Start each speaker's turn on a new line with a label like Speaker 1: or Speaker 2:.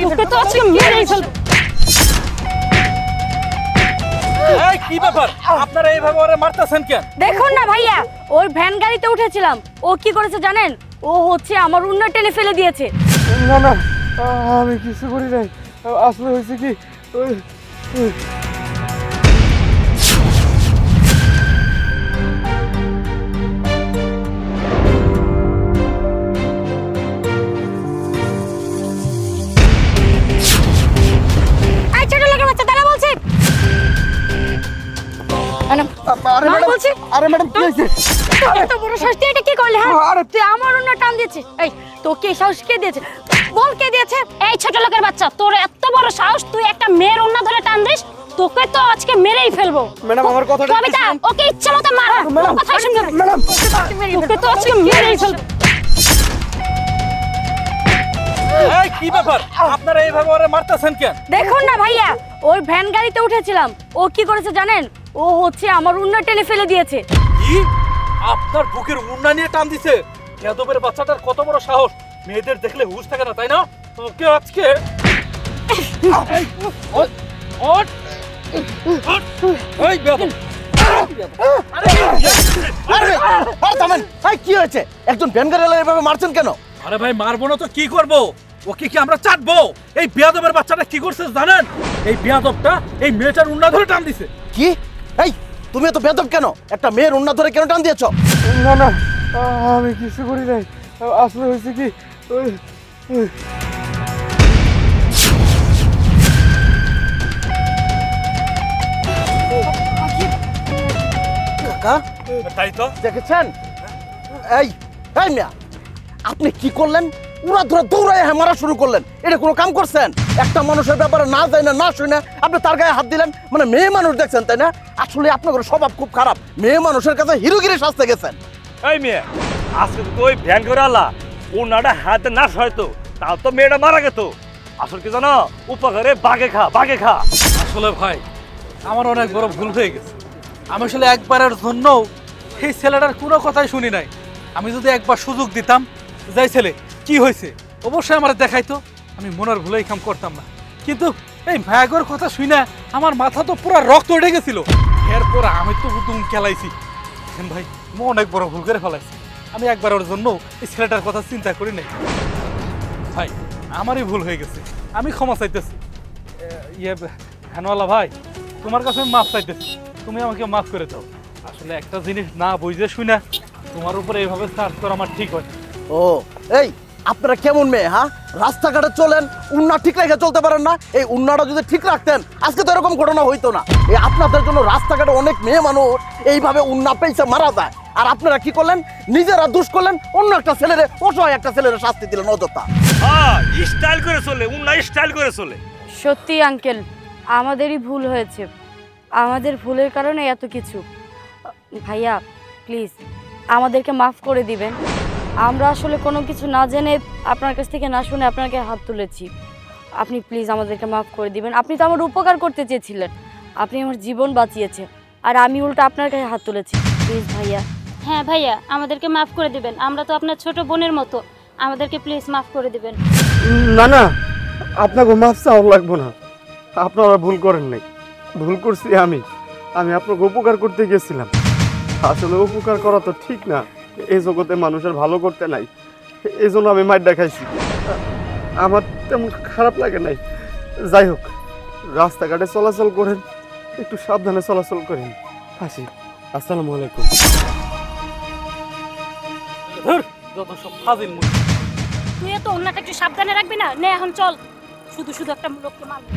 Speaker 1: তোকে তো আজকে মেরেই ফেলবো।
Speaker 2: এই কি ব্যাপার, আপনারা এইভাবে ওরে মারতেছেন কেন?
Speaker 1: দেখুন না ভাইয়া, ওই ভ্যান গাড়িতে উঠেছিলাম, ও কি করেছে জানেন? ও হচ্ছে আমার উন্না টেনে ফেলে দিয়েছে।
Speaker 3: না না, আমি কিছু করি নাই। আসলে হয়েছে কি,
Speaker 1: আরে ম্যাডাম কি হয়েছে? এত বড় সাহস, তুই এটা কি করলি? হ্যাঁ, তুই আমার উন্না টান দিয়েছিস। এই তোকে এই সাহস কে দিয়েছে? বল কে দিয়েছে? এই ছোট লোকের বাচ্চা, তোর এত বড় সাহস, তুই একটা মেয়ের উন্না ধরে টান দিস? তোকে তো আজকে মেরেই ফেলবো।
Speaker 3: ম্যাডাম আমার কথাটা
Speaker 1: কবিতা, ওকে ইচ্ছা মতো মার। কথা শুনবি?
Speaker 3: ম্যাডাম
Speaker 1: তোকে তো আজকে মেরেই ফেলবো।
Speaker 2: এই কি ব্যাপার, আপনারা এইভাবে ওরে মারতেছেন কেন?
Speaker 1: দেখুন না ভাইয়া, ওই ভ্যান গাড়িতে উঠেছিলাম, ও কি করেছে জানেন? ও হচ্ছে আমার উন্না টেনে ফেলে দিয়েছে।
Speaker 2: কি? আপনার বুকের উন্না নিয়ে টান দিছে? যাদবের বাচ্চাটার কত বড় সাহস! মেয়েদের দেখলে হুঁশ থাকে না, তাই না? তোকে আজকে
Speaker 3: কি হয়েছে? একজন ভ্যান গাড়িওয়ালা এভাবে মারছেন কেন?
Speaker 2: আরে ভাই, মারবো না তো কি করব? ওকে কি আমরা চাটবো? এই বেয়াদবের বাচ্চাটা কি করছে জানেন? এই বেয়াদবটা এই মেয়েটার উন্না ধরে টান দিছে।
Speaker 3: কি? এই তুমি এত বেয়াদব কেন? একটা মেয়ের উন্না ধরে কেন টান দিয়েছো? না না, আমি কিছু করি নাই। আসলে হয়েছে কি, কাকা
Speaker 2: তাই তো
Speaker 3: দেখেছেন? এই এই মিয়া, আপনি কি করলেন? উড়া ধরে দৌড়ায় মারা শুরু করলেন। এটা কোনো কাম করছেন? একটা মানুষের ব্যাপারে না যায় না না শুনে আপনি তার গায়ে হাত দিলেন। মানে মেয়ে মানুষ দেখছেন, তাই না? আসলে আপনার স্বভাব খুব খারাপ। মেয়ে মানুষের কাছে হিরোগিরি সাজতে গেছেন।
Speaker 4: এই মেয়ে, আজকে তো ওই ভ্যান করে আলা ওনাটা হাতে নাশ হয়তো, তাও তো মেয়েটা মারা গেত। আসলে কি জানো, উপকারে বাঘে খা বাঘে খা।
Speaker 2: আসলে ভাই, আমার অনেক বড় ভুল হয়ে গেছে। আমি আসলে একবারের জন্য এই ছেলেটার কোনো কথাই শুনি নাই। আমি যদি একবার সুযোগ দিতাম, যাই ছেলে কি হয়েছে অবশ্যই আমার দেখাইতো, আমি মনের ভুলেই কাম করতাম না। কিন্তু এই ভাগর কথা শুই না আমার মাথা তো পুরো রক্ত উঠে গেছিল। এরপর আমি তো উদুম খেলাইছি। ভাই, আমি অনেক বড় ভুল করে ফেলাইছি। আমি একবারের জন্য এই ছেলেটার কথা চিন্তা করি নাই। ভাই, আমারই ভুল হয়ে গেছে, আমি ক্ষমা চাইতেছি। ইয়ে হ্যানওয়ালা ভাই, তোমার কাছে আমি মাফ চাইতেছি, তুমি আমাকে মাফ করে দাও। আসলে একটা জিনিস না বুঝে শুই না তোমার উপরে এইভাবে চার্জ করা আমার ঠিক হয়।
Speaker 3: ও এই আপনারা কেমন মেয়ে? হ্যাঁ, রাস্তাঘাটে চলেন, উন্না ঠিক রেখে চলতে পারেন না? এই উন্নাটা যদি ঠিক রাখতেন আজকে তো এরকম ঘটনা হইতো না। এই আপনাদের জন্য রাস্তাঘাটে অনেক মেয়ে মানুষ এইভাবে উন্না পেয়েছে মারা যায়। আর আপনারা কি করলেন? নিজেরা দুষ করলেন, অন্য একটা ছেলেরে, অসহায় একটা ছেলেরে শাস্তি দিলেন অযথা।
Speaker 4: হ্যাঁ, স্টাইল করে চলে, উন্না স্টাইল করে চলে।
Speaker 1: সত্যি আঙ্কেল, আমাদেরই ভুল হয়েছে, আমাদের ভুলের কারণে এত কিছু। ভাইয়া প্লিজ আমাদেরকে মাফ করে দিবেন। আমরা আসলে কোনো কিছু না জেনে, আপনার কাছ থেকে না শুনে আপনাকে হাত তুলেছি। আপনি প্লিজ আমাদেরকে মাফ করে দিবেন। আপনি তো আমার উপকার করতে চেয়েছিলেন, আপনি আমার জীবন বাঁচিয়েছেন, আর আমি উল্টা আপনার কাছে হাত তুলেছি। প্লিজ ভাইয়া।
Speaker 5: হ্যাঁ ভাইয়া, আমাদেরকে মাফ করে দিবেন। আমরা তো আপনার ছোট বোনের মতো, আমাদেরকে প্লিজ মাফ করে দিবেন।
Speaker 3: না না, আপনাকে মাফ চাওয়া লাগবো না। আপনারা ভুল করেন নাই, ভুল করছি আমি আপনাকে উপকার করতে গেছিলাম। আসলে উপকার করা তো ঠিক না, এই জগতে মানুষের ভালো করতে নাই, এই জন্য আমি মাইর দেখাইছি। আমার তেমন খারাপ লাগে নাই। যাই হোক, রাস্তাঘাটে চলাচল করেন, একটু সাবধানে চলাচল করেন। আসি, আসসালামু আলাইকুম।
Speaker 5: তুই তো অন্যটা একটু সাবধানে রাখবি না? নে এখন চল, শুধু শুধু একটা লোককে মারবি।